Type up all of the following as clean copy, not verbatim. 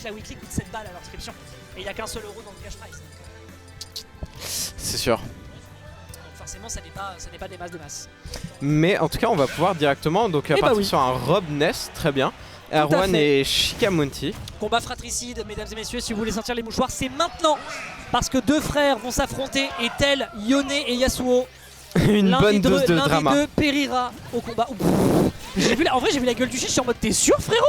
La weekly coûte 7 balles à l'inscription. Et il n'y a qu'un seul euro dans le cash prize. C'est sûr. Donc forcément, ça n'est pas des masses. Mais en tout cas, on va pouvoir directement partir sur un Rob Ness, très bien. Erwan et Shikamunti. Combat fratricide, mesdames et messieurs, si vous voulez sentir les mouchoirs, c'est maintenant. Parce que deux frères vont s'affronter et tels Yone et Yasuo. Une bonne dose de drama. L'un des deux périra au combat. En vrai, j'ai vu la gueule du chien, je suis en mode t'es sûr, frérot?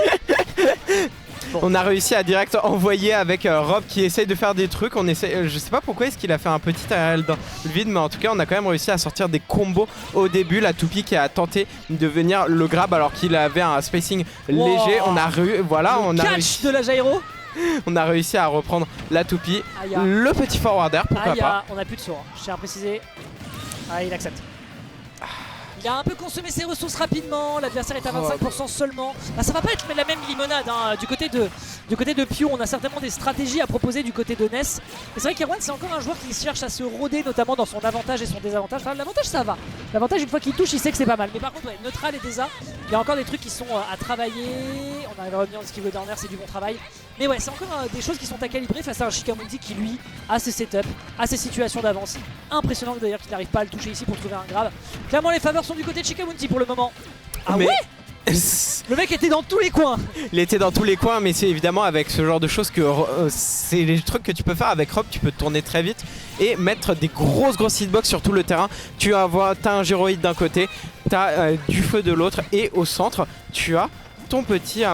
Bon. On a réussi à direct envoyer avec Rob qui essaye de faire des trucs. Je sais pas pourquoi est-ce qu'il a fait un petit ARL dans le vide, mais en tout cas on a quand même réussi à sortir des combos au début. La toupie qui a tenté de venir le grab alors qu'il avait un spacing léger. On a réussi de la gyro. On a réussi à reprendre la toupie. Le petit forwarder, pourquoi pas. On a plus de saut, je tiens à préciser. Ah, il accepte. Il a un peu consommé ses ressources rapidement, l'adversaire est à 25% seulement. Bah, ça va pas être la même limonade hein. Du côté de Pio, on a certainement des stratégies à proposer du côté de Ness. Et c'est vrai qu'Erwan c'est encore un joueur qui cherche à se rôder notamment dans son avantage et son désavantage. Enfin l'avantage ça va. L'avantage une fois qu'il touche il sait que c'est pas mal. Mais par contre neutral et Deza, il y a encore des trucs qui sont à travailler. On arrive à revenir en esquive dernière, c'est du bon travail. Mais ouais c'est encore des choses qui sont à calibrer face à un Shikamunti qui lui a ses setups, a ses situations d'avance. Impressionnant d'ailleurs qu'il n'arrive pas à le toucher ici pour trouver un grab. Clairement les faveurs sont du côté de Shikamunti pour le moment. Ah mais... ouais. Le mec était dans tous les coins. Il était dans tous les coins, mais c'est évidemment avec ce genre de choses que c'est les trucs que tu peux faire avec Rob. Tu peux tourner très vite et mettre des grosses hitbox sur tout le terrain. T'as un gyroïde d'un côté, t'as du feu de l'autre et au centre tu as ton petit,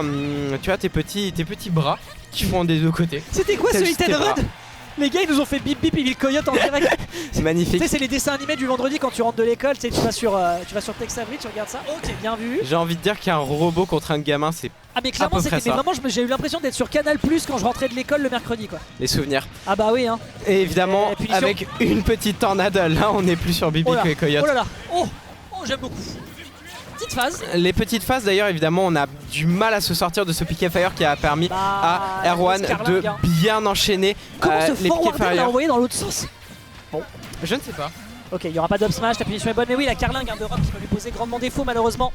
tes petits bras qui font des deux côtés. C'était quoi ce hit and run? Les gars ils nous ont fait bip bip Evil Coyote en direct. C'est magnifique. Tu sais c'est les dessins animés du vendredi quand tu rentres de l'école, tu vas sur Tex Avery, tu regardes ça. Ok bien vu. J'ai envie de dire qu'un robot contre un gamin c'est mais clairement c'était vraiment j'ai eu l'impression d'être sur Canal Plus quand je rentrais de l'école le mercredi quoi. Les souvenirs. Ah bah oui hein. Et évidemment avec une petite tornade là on n'est plus sur Bibi et Coyote. Oh là là. Oh j'aime beaucoup. Phase. Les petites phases d'ailleurs évidemment on a du mal à se sortir de ce piqué fire qui a permis à Erwan de bien enchaîner les piquets fire. L'a envoyé dans l'autre sens. Bon, je ne sais pas. Ok, il n'y aura pas d'up smash, la punition est bonne, mais oui la carlingue de Rob qui va lui poser grandement défaut malheureusement.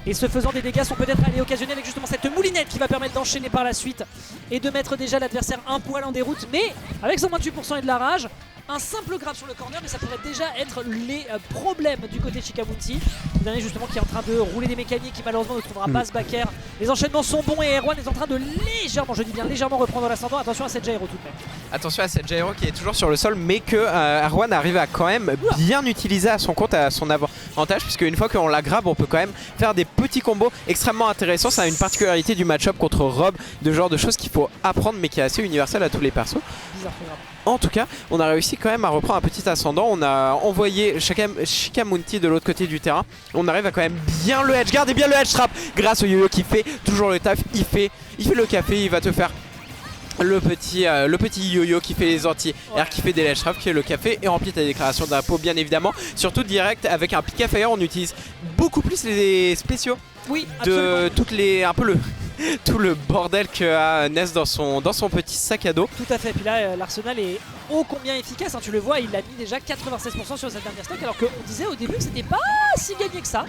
Et ce faisant des dégâts sont peut-être allés occasionner avec justement cette moulinette qui va permettre d'enchaîner par la suite et de mettre déjà l'adversaire un poil en déroute, mais avec 128% et de la rage. Un simple grab sur le corner, mais ça pourrait déjà être les problèmes du côté de Shikamunti. Le dernier justement qui est en train de rouler des mécaniques, qui malheureusement ne trouvera pas ce backer. Les enchaînements sont bons et Erwan est en train de légèrement reprendre l'ascendant. Attention à cette gyro tout de même. Attention à cette gyro qui est toujours sur le sol, mais que Erwan arrive à quand même bien utiliser à son compte, à son avantage, puisque une fois qu'on la grab, on peut quand même faire des petits combos extrêmement intéressants. Ça a une particularité du match-up contre Rob, de genre de choses qu'il faut apprendre, mais qui est assez universel à tous les persos. Bizarre, en tout cas, on a réussi quand même à reprendre un petit ascendant. On a envoyé Shikamunti de l'autre côté du terrain. On arrive à quand même bien le edge guard et bien le edge trap grâce au yo-yo qui fait toujours le taf. Il fait le café, il va te faire le petit yo-yo qui fait les anti-air, qui fait des ledge trap, qui fait le café et remplit ta déclaration d'impôt bien évidemment. Surtout direct avec un pick fire, on utilise beaucoup plus les spéciaux. Oui, de toutes les tout le bordel que a Ness dans son petit sac à dos. Tout à fait, puis là l'arsenal est ô combien efficace, hein. Tu le vois, il a mis déjà 96% sur cette dernière stock alors qu'on disait au début que c'était pas si gagné que ça.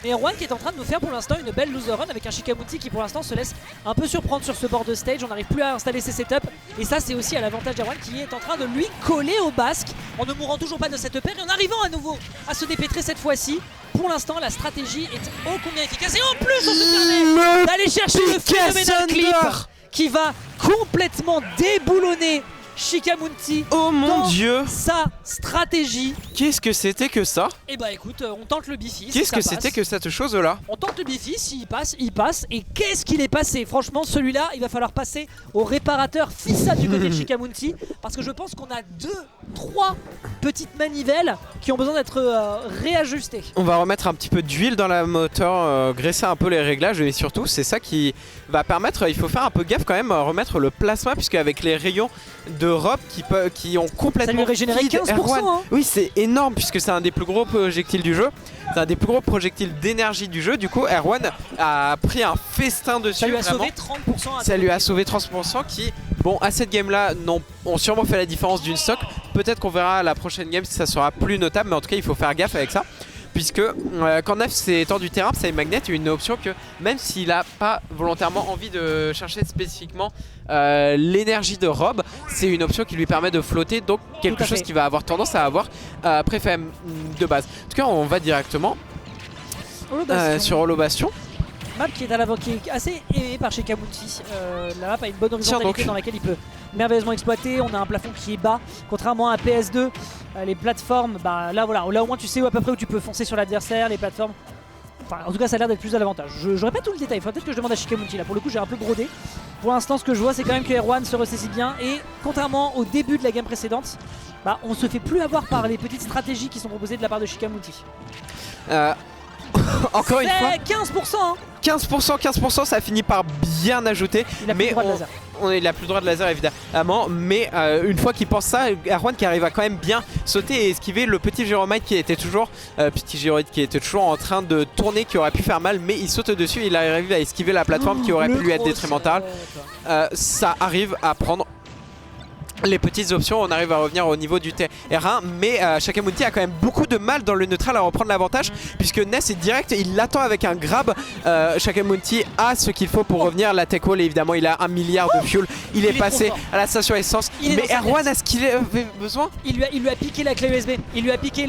Mais Erwan qui est en train de nous faire pour l'instant une belle loser run avec un Shikamunti qui pour l'instant se laisse un peu surprendre sur ce bord de stage. On n'arrive plus à installer ses setups et ça c'est aussi à l'avantage d'Erwan qui est en train de lui coller au basque en ne mourant toujours pas de cette paire et en arrivant à nouveau à se dépêtrer cette fois-ci. Pour l'instant la stratégie est ô combien efficace et en plus on se permet d'aller chercher le phénoménal clip qui va complètement déboulonner Shikamunti. Oh mon dieu, sa stratégie. Qu'est-ce que c'était que ça? Et bah écoute, on tente le bifi. Qu'est-ce que c'était que cette chose là? On tente le bifi, s'il passe, il passe. Et qu'est-ce qu'il est passé? Franchement, celui-là, il va falloir passer au réparateur Fissa du côté de Shikamunti. Parce que je pense qu'on a 2-3 petites manivelles qui ont besoin d'être réajustées. On va remettre un petit peu d'huile dans la moteur, graisser un peu les réglages et surtout c'est ça qui va permettre, il faut faire un peu gaffe quand même, remettre le plasma puisque avec les rayons de Rob qui ont complètement... Ça lui régénéré 15%, hein. Oui c'est énorme puisque c'est un des plus gros projectiles du jeu. C'est un des plus gros projectiles d'énergie du jeu. Du coup Erwan a pris un festin dessus. Ça lui a vraiment sauvé 30%. Ça lui a sauvé 30% qui, bon à cette game là, ont sûrement fait la différence d'une stock. Peut-être qu'on verra la prochaine game si ça sera plus notable, mais en tout cas il faut faire gaffe avec ça. puisque quand Nef s'étend du terrain, Psymagnet a une option que même s'il n'a pas volontairement envie de chercher spécifiquement l'énergie de Rob, c'est une option qui lui permet de flotter, donc quelque chose qu'il va avoir tendance à avoir préfet de base. En tout cas, on va directement sur Holo Bastion. Map qui est à l'avant, qui est assez aimé par Shikamunti. La map a une bonne horizontalité dans laquelle il peut merveilleusement exploiter. On a un plafond qui est bas, contrairement à PS2. Les plateformes, bah là voilà, là au moins tu sais à peu près où tu peux foncer sur l'adversaire. Les plateformes, enfin en tout cas ça a l'air d'être plus à l'avantage. Je pas tout le détail, il faudrait peut-être que je demande à Shikamunti là. Pour le coup j'ai un peu brodé. Pour l'instant ce que je vois c'est quand même que Erwan se ressaisit bien. Et contrairement au début de la game précédente, bah on se fait plus avoir par les petites stratégies qui sont proposées de la part de Shikamunti. Encore une fois 15% hein. 15%, ça finit par bien ajouter. Il a plus le droit de laser. Il a plus le droit de laser évidemment, mais une fois qu'il pense ça, Erwan qui arrive à quand même bien sauter et esquiver le petit Gyromite qui était toujours en train de tourner, qui aurait pu faire mal, mais il saute dessus, il arrive à esquiver la plateforme qui aurait pu lui être détrimentale. Ça arrive à prendre les petites options, on arrive à revenir au niveau du terrain, mais Shikamunti a quand même beaucoup de mal dans le neutral à reprendre l'avantage, puisque Ness est direct, il l'attend avec un grab. Shikamunti a ce qu'il faut pour revenir, la tech wall, évidemment il a 1 milliard de fuel, il est passé à la station essence, mais Erwan a ce qu'il avait besoin. Il lui a piqué la clé USB, il lui a piqué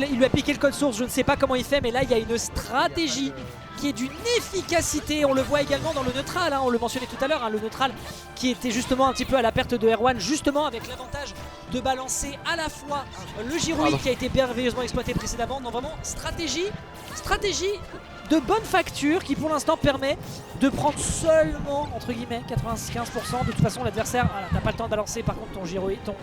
le code source, je ne sais pas comment il fait, mais là il y a une stratégie qui est d'une efficacité. On le voit également dans le neutral, hein, on le mentionnait tout à l'heure, hein, le neutral qui était justement un petit peu à la perte de Erwan, justement avec l'avantage de balancer à la fois le gyroïde qui a été merveilleusement exploité précédemment. Non, vraiment stratégie de bonne facture qui pour l'instant permet de prendre seulement entre guillemets 95%. De toute façon l'adversaire n'a pas le temps d'alancer par contre ton gyroïde, ton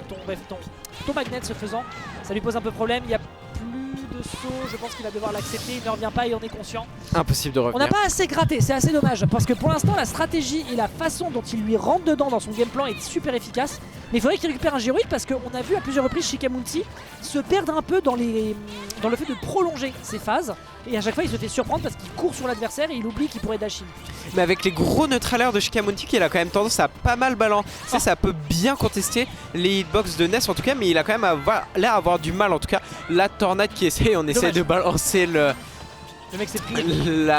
magnet, ce faisant ça lui pose un peu problème. Il y a de saut, je pense qu'il va devoir l'accepter, il ne revient pas et on est conscient. Impossible de revenir. On n'a pas assez gratté, c'est assez dommage parce que pour l'instant la stratégie et la façon dont il lui rentre dedans dans son game plan est super efficace. Mais il faudrait qu'il récupère un gyroïde parce qu'on a vu à plusieurs reprises Shikamunti se perdre un peu dans le fait de prolonger ses phases. Et à chaque fois il se fait surprendre parce qu'il court sur l'adversaire et il oublie qu'il pourrait dash in. Mais avec les gros neutralaires de Shikamunti, il a quand même tendance à pas mal balancer, ça peut bien contester les hitbox de Ness en tout cas, mais il a quand même l'air avoir du mal. En tout cas la tornade qui essaie, on essaie de balancer la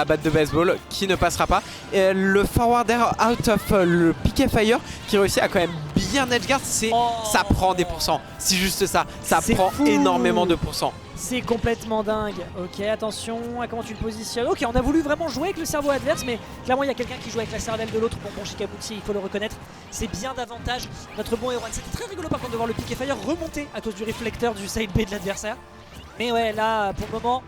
batte de baseball qui ne passera pas. Et le forwarder out of le piquet fire qui réussit à quand même bien edgeguard, ça prend des pourcents, c'est juste ça prend énormément de pourcents. C'est complètement dingue. Ok, attention à comment tu le positionnes. Ok, on a voulu vraiment jouer avec le cerveau adverse, mais clairement il y a quelqu'un qui joue avec la cervelle de l'autre. Bon, Shikamunti, il faut le reconnaître, c'est bien davantage notre bon Erwan. C'était très rigolo par contre de voir le piquet fire remonter à cause du réflecteur du side B de l'adversaire. Mais ouais, là pour le moment,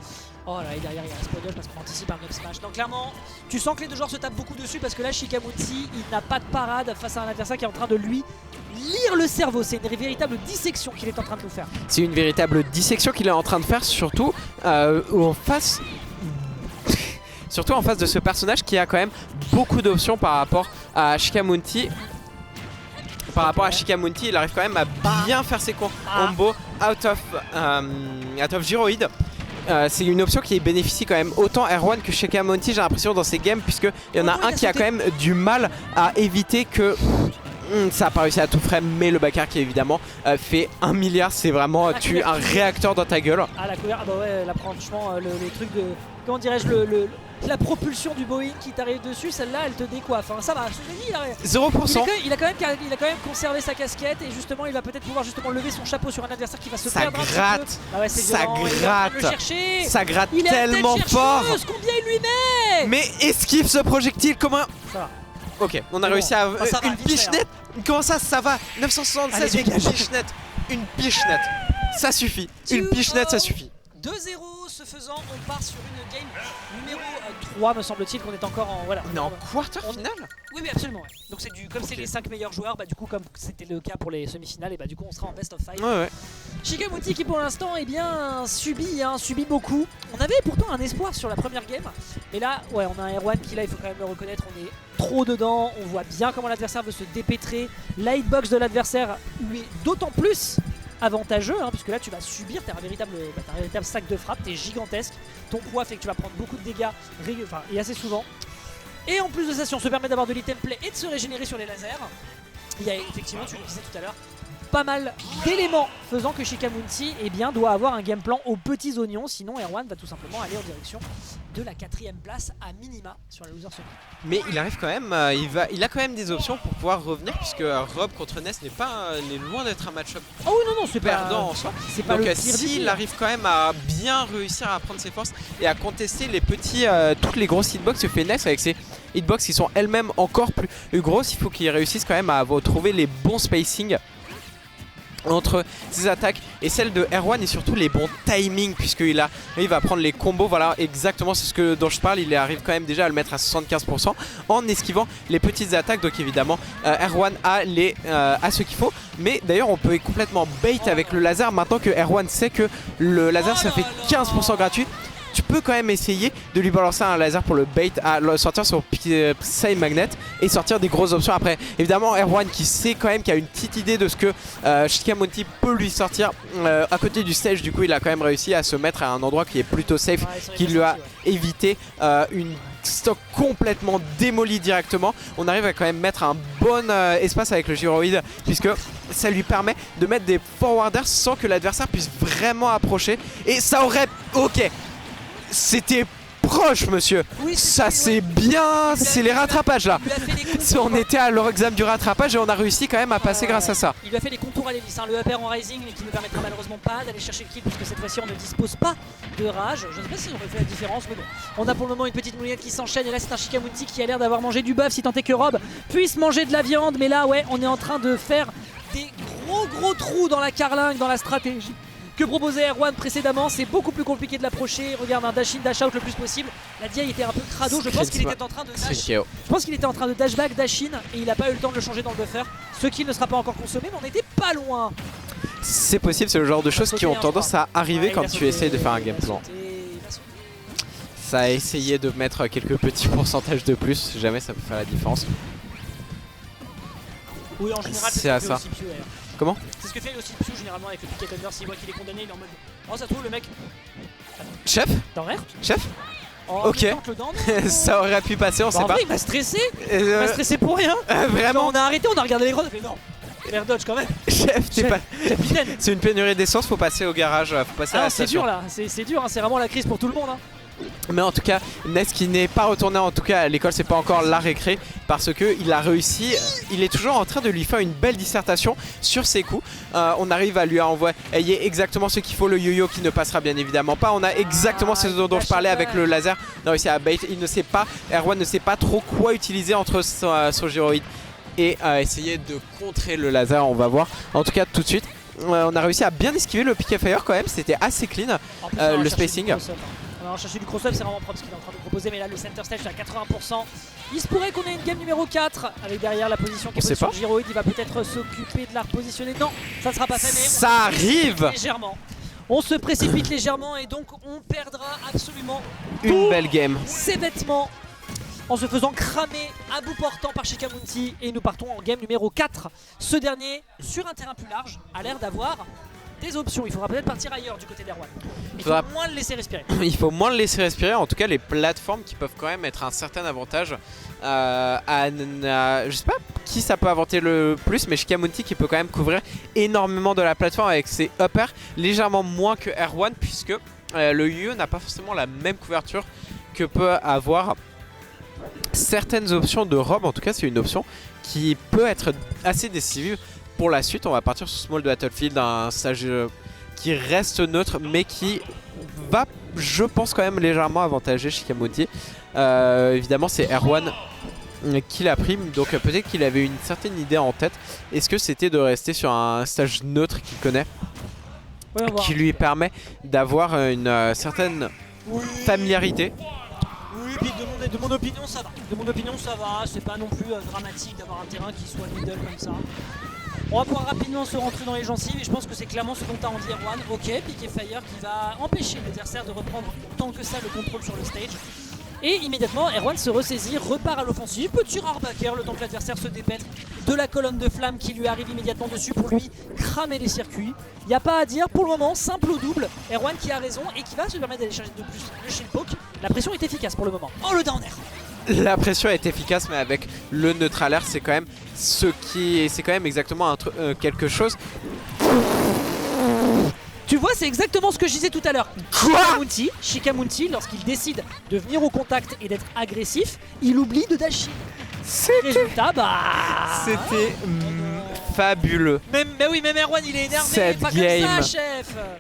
oh là, et derrière il reste Podium parce qu'on anticipe un up smash. Donc clairement, tu sens que les deux joueurs se tapent beaucoup dessus parce que là Shikamunti, il n'a pas de parade face à un adversaire qui est en train de lui lire le cerveau. C'est une véritable dissection qu'il est en train de nous faire. C'est une véritable dissection qu'il est en train de faire, surtout en face de ce personnage qui a quand même beaucoup d'options par rapport à Shikamunti. Il arrive quand même à bien faire ses combos out of gyroïde. C'est une option qui bénéficie quand même autant Erwan que Shikamunti, j'ai l'impression, dans ces games, puisqu'il y en a un qui a quand même du mal à éviter que... ça n'a pas réussi à tout frame, mais le backer qui évidemment fait 1 milliard, c'est vraiment tu un réacteur dans ta gueule. Ah la couleur, ah bah ouais, là franchement les trucs de, comment dirais-je, la propulsion du Boeing qui t'arrive dessus, celle-là elle te décoiffe, hein. Ça va, je te dis, 0%. Il a quand même conservé sa casquette et justement il va peut-être pouvoir justement lever son chapeau sur un adversaire qui va se perdre un petit peu. Ah ouais, ça gratte, ça gratte il tellement fort. Combien il lui met? Mais esquive ce projectile, comment? Ça va. Ok, on a réussi à une pichenette. Comment ça va? 976, une pichenette, ça suffit. Une pichenette, ça suffit. 2-0, ce faisant, on part sur une game numéro 3, me semble-t-il, qu'on est encore en... Voilà. On est en quarter final. Oui, absolument. Ouais. Donc c'est comme c'est les 5 meilleurs joueurs, bah du coup comme c'était le cas pour les semi-finales, et bah du coup on sera en best of 5. Ouais. Shikamunti qui pour l'instant subit beaucoup. On avait pourtant un espoir sur la première game. Et là, ouais, on a un Erwan qui là, il faut quand même le reconnaître, on est trop dedans. On voit bien comment l'adversaire veut se dépêtrer. La hitbox de l'adversaire lui est d'autant plus avantageux, hein, puisque là tu vas subir, t'as un véritable sac de frappe, t'es gigantesque, ton poids fait que tu vas prendre beaucoup de dégâts et assez souvent. Et en plus de ça, si on se permet d'avoir de l'item play et de se régénérer sur les lasers, il y a effectivement, tu le disais tout à l'heure, pas mal d'éléments faisant que Shikamunti eh bien, doit avoir un game plan aux petits oignons, sinon Erwan va tout simplement aller en direction de la 4ème place à minima sur la loser semi. Mais il arrive quand même, il a quand même des options pour pouvoir revenir, puisque Rob contre Ness n'est loin d'être un match-up Oh oui, non, c'est perdant en soi. C'est pas Donc le pire s'il arrive quand même à bien réussir à prendre ses forces et à contester les petits, toutes les grosses hitbox que fait Ness avec ses hitbox qui sont elles-mêmes encore plus grosses, il faut qu'il réussisse quand même à trouver les bons spacings entre ses attaques et celles de Erwan, et surtout les bons timings, puisqu'il va prendre les combos. Voilà, exactement, c'est dont je parle. Il arrive quand même déjà à le mettre à 75% en esquivant les petites attaques. Donc évidemment Erwan a ce qu'il faut. Mais d'ailleurs on peut complètement bait avec le laser maintenant que Erwan sait que le laser ça fait 15% gratuit. Tu peux quand même essayer de lui balancer un laser pour le bait, à sortir sur Psy Magnet et sortir des grosses options. Après évidemment Erwan qui sait quand même, qui a une petite idée de ce que Shikamunti peut lui sortir à côté du stage. Du coup il a quand même réussi à se mettre à un endroit qui est plutôt safe, qui lui a évité une stock complètement démoli directement. On arrive à quand même mettre un bon espace avec le gyroïde, puisque ça lui permet de mettre des forwarders sans que l'adversaire puisse vraiment approcher. Et ça aurait... Ok, c'était proche, monsieur. Oui, ça c'est bien, c'est les rattrapages là. On était à l'examen du rattrapage et on a réussi quand même à passer grâce à ça. Il lui a fait les contours à l'hélice, le upper en rising, mais qui ne permettra malheureusement pas d'aller chercher le kill, puisque cette fois-ci on ne dispose pas de rage. Je ne sais pas si on aurait fait la différence, mais bon. On a pour le moment une petite moulinette qui s'enchaîne, et là c'est un Shikamunti qui a l'air d'avoir mangé du bœuf, si tant est que Rob puisse manger de la viande. Mais là ouais, on est en train de faire des gros trous dans la carlingue, dans la stratégie que proposait Erwan précédemment. C'est beaucoup plus compliqué de l'approcher. Regarde, un dash in, dash out le plus possible. La DI était un peu crado. Je pense qu'il était en train de dash back, dash in, et il n'a pas eu le temps de le changer dans le buffer. Ce qui ne sera pas encore consommé, mais on n'était pas loin. C'est possible, c'est le genre de choses qui ont tendance à arriver quand tu essayes de faire un game plan. Ça a essayé de mettre quelques petits pourcentages de plus, si jamais ça peut faire la différence. Oui, en général, c'est à ça. Comment? C'est ce que fait aussi Psyu généralement avec le picket under. S'il voit qu'il est condamné, il est en mode oh, ça trouve le mec. Chef? Dans l'air? Chef? Oh, ok. Ça aurait pu passer, on sait pas. Il m'a stressé. Il m'a stressé pour rien. Vraiment? Quand on a arrêté, on a regardé les gros, on a fait non. L'air dodge quand même. Chef, t'es pas. Capitaine. C'est une pénurie d'essence, faut passer au garage, faut passer à la station. C'est dur là, c'est dur, hein. C'est vraiment la crise pour tout le monde. Hein. Mais en tout cas, Ness qui n'est pas retourné en tout cas à l'école, c'est pas encore la récré, parce qu'il a réussi, il est toujours en train de lui faire une belle dissertation sur ses coups. On arrive à lui envoyer exactement ce qu'il faut, le yo-yo qui ne passera bien évidemment pas. On a exactement ce dont je parlais avec le laser. On a réussi à bait, il ne sait pas, Erwan ne sait pas trop quoi utiliser entre son gyroïde et essayer de contrer le laser, on va voir. En tout cas tout de suite, on a réussi à bien esquiver le pick fire quand même, c'était assez clean le spacing. On va chercher du cross-up, c'est vraiment propre ce qu'il est en train de proposer, mais là le center stage est à 80%. Il se pourrait qu'on ait une game numéro 4 avec derrière la position qui est sur Gyroïde. Il va peut-être s'occuper de la repositionner. Non, ça ne sera pas fait, mais ça arrive légèrement. On se précipite légèrement et donc on perdra absolument une belle game. Ses vêtements en se faisant cramer à bout portant par Shikamunti, et nous partons en game numéro 4. Ce dernier, sur un terrain plus large, a l'air d'avoir des options. Il faudra peut-être partir ailleurs du côté d'Erwan. Il faut moins le laisser respirer. Il faut moins le laisser respirer. En tout cas, les plateformes qui peuvent quand même être un certain avantage. Je sais pas qui ça peut avanter le plus, mais Shikamunti qui peut quand même couvrir énormément de la plateforme avec ses uppers, légèrement moins que Erwan, puisque le Yu n'a pas forcément la même couverture que peut avoir certaines options de Rob. En tout cas, c'est une option qui peut être assez décisive. Pour la suite, on va partir sur Small de Battlefield, un stage qui reste neutre, mais qui va, je pense, quand même légèrement avantager Shikamunti. Évidemment, c'est Erwan qui l'a pris, donc peut-être qu'il avait une certaine idée en tête. Est-ce que c'était de rester sur un stage neutre qu'il connaît, qui lui permet d'avoir une certaine familiarité? Oui, puis de mon opinion, ça va. De mon opinion, ça va. C'est pas non plus dramatique d'avoir un terrain qui soit middle comme ça. On va pouvoir rapidement se rentrer dans les gencives, et je pense que c'est clairement ce dont a envie Erwan. Ok, Piqué Fire qui va empêcher l'adversaire de reprendre tant que ça le contrôle sur le stage. Et immédiatement, Erwan se ressaisit, repart à l'offensive, petit rarebacker le temps que l'adversaire se dépètre de la colonne de flamme qui lui arrive immédiatement dessus pour lui cramer les circuits. Il n'y a pas à dire, pour le moment, simple ou double. Erwan qui a raison et qui va se permettre d'aller chercher de plus le shield poke. La pression est efficace pour le moment. Oh, le down air. la pression est efficace, mais avec le neutral air, c'est quand même c'est quand même exactement quelque chose. Tu vois, c'est exactement ce que je disais tout à l'heure. Shikamunti, lorsqu'il décide de venir au contact et d'être agressif, il oublie de dashi. Résultat, C'était fabuleux. Mais oui, même Erwan il est énervé. Cette pas game. comme ça,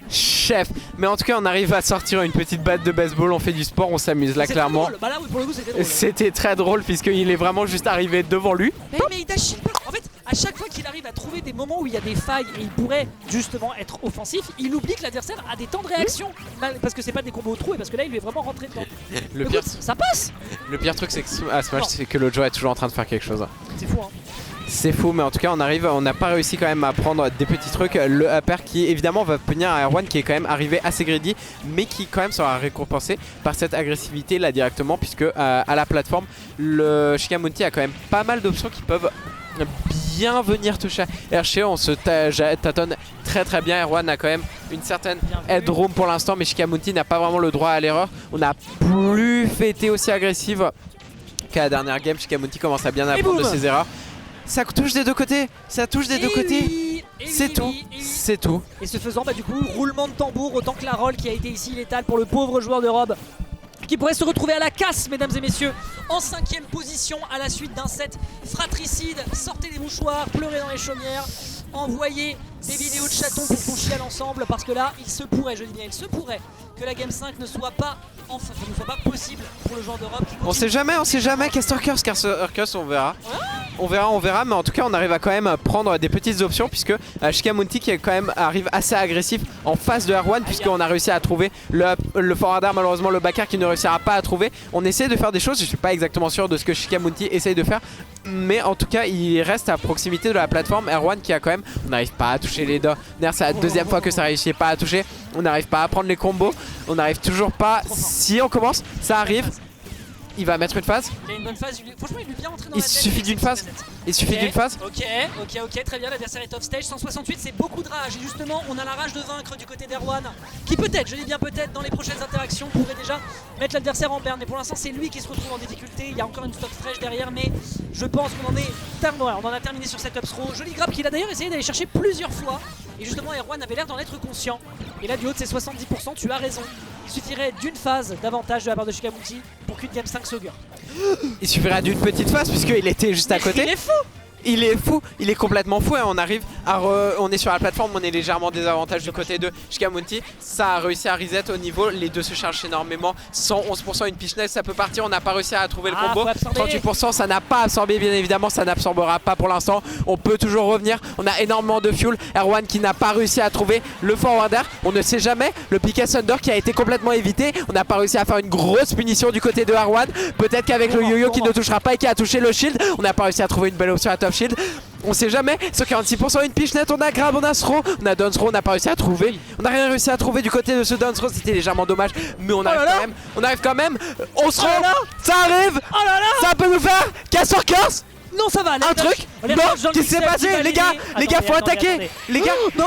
chef. Mais en tout cas, on arrive à sortir une petite batte de baseball, on fait du sport, on s'amuse là clairement. Drôle. Bah là, oui, pour le coup, c'était drôle. C'était très drôle puisqu'il est vraiment juste arrivé devant lui. Mais il dashi pas. En fait, à chaque fois qu'il arrive à trouver des moments où il y a des failles et il pourrait justement être offensif, il oublie que l'adversaire a des temps de réaction. Parce que c'est pas des combos au trou et parce que là, il lui est vraiment rentré dedans. Le pire, ça passe. Le pire truc, c'est que à Smash, c'est que le Joe est toujours en train de faire quelque chose. C'est fou, hein. C'est fou, mais en tout cas on n'a pas réussi quand même à prendre des petits trucs. Le upper qui évidemment va punir à Erwan, qui est quand même arrivé assez greedy, mais qui quand même sera récompensé par cette agressivité là directement, puisque à la plateforme, le Shikamunti a quand même pas mal d'options qui peuvent bien venir toucher Hershey. On se tâtonne très bien. Erwan a quand même une certaine headroom pour l'instant, mais Shikamunti n'a pas vraiment le droit à l'erreur. On n'a plus été aussi agressive qu'à la dernière game. Shikamunti commence à bien apprendre de ses erreurs. Ça touche des deux côtés, c'est tout, c'est tout. Et ce faisant, du coup, roulement de tambour autant que la roll qui a été ici létale pour le pauvre joueur de Rob, qui pourrait se retrouver à la casse, mesdames et messieurs, en 5ème position à la suite d'un set fratricide. Sortez les mouchoirs, pleurez dans les chaumières, envoyez des vidéos de chatons pour qu'on chiale ensemble, parce que là, il se pourrait, je dis bien, il se pourrait que la Game 5 ne soit pas possible pour le joueur d'Europe. On sait jamais, Caster Curse, on verra. On verra, mais en tout cas on arrive à quand même prendre des petites options, puisque Shikamunti qui quand même arrive assez agressif en face de Erwan, puisqu'on a réussi à trouver le forward air, malheureusement le backer qui ne réussira pas à trouver. On essaie de faire des choses, je suis pas exactement sûr de ce que Shikamunti essaye de faire, mais en tout cas il reste à proximité de la plateforme. Erwan qui a quand même, on n'arrive pas à toucher les nerfs, c'est la deuxième fois que ça réussit pas à toucher, on n'arrive pas à prendre les combos, on n'arrive toujours pas. Si on commence, ça arrive. Il va mettre une phase. Il a une bonne phase, franchement il lui est bien rentré dans la tête. Il suffit d'une phase. Ok, très bien, l'adversaire est off stage. 168, c'est beaucoup de rage. Et justement, on a la rage de vaincre du côté d'Erwan, qui peut-être, je dis bien peut-être, dans les prochaines interactions, pourrait déjà mettre l'adversaire en berne. Mais pour l'instant, c'est lui qui se retrouve en difficulté. Il y a encore une stock fraîche derrière, mais je pense qu'on en a terminé sur cette up throw. Joli grab qu'il a d'ailleurs essayé d'aller chercher plusieurs fois. Et justement, Erwan avait l'air d'en être conscient. Et là, du haut de ses 70%, tu as raison. Il suffirait d'une phase d'avantage de la part de Shikamunti pour qu'une Game 5 s'augure. Il suffirait d'une petite phase, puisqu'il était juste à côté. Il est fou! Il est fou, il est complètement fou et on arrive à on est sur la plateforme, on est légèrement désavantage du côté de Shikamunti. Ça a réussi à reset au niveau, les deux se chargent énormément. 111% une pichenette, ça peut partir, on n'a pas réussi à trouver le combo. 38% ça n'a pas absorbé, bien évidemment ça n'absorbera pas pour l'instant. On peut toujours revenir, on a énormément de fuel. Erwan qui n'a pas réussi à trouver le forward air, on ne sait jamais. Le Pika Thunder qui a été complètement évité, on n'a pas réussi à faire une grosse punition du côté de Erwan. Peut-être qu'avec le yo-yo qui ne touchera pas et qui a touché le shield, on n'a pas réussi à trouver une belle option à top shield. On sait jamais, sur 46% une pichenette, on a grab, on a throw, on a down throw, on n'a pas réussi à trouver. On n'a rien réussi à trouver du côté de ce down throw, c'était légèrement dommage, mais on arrive quand même, on se rend, ça arrive, ça peut nous faire Caster Curse. Non, ça va, un truc. Non, qu'est-ce qui s'est passé, les gars? Les gars, faut attaquer. Les gars, non,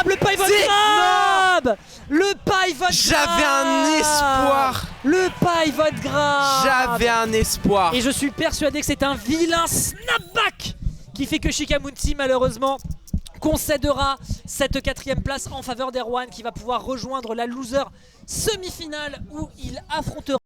le pivot grab. Le pivot grab. J'avais un espoir. Le pivot grab. J'avais un espoir. Et je suis persuadé que c'est un vilain snapback qui fait que Shikamunti, malheureusement, concédera cette 4ème place en faveur d'Erwan, qui va pouvoir rejoindre la loser semi-finale où il affrontera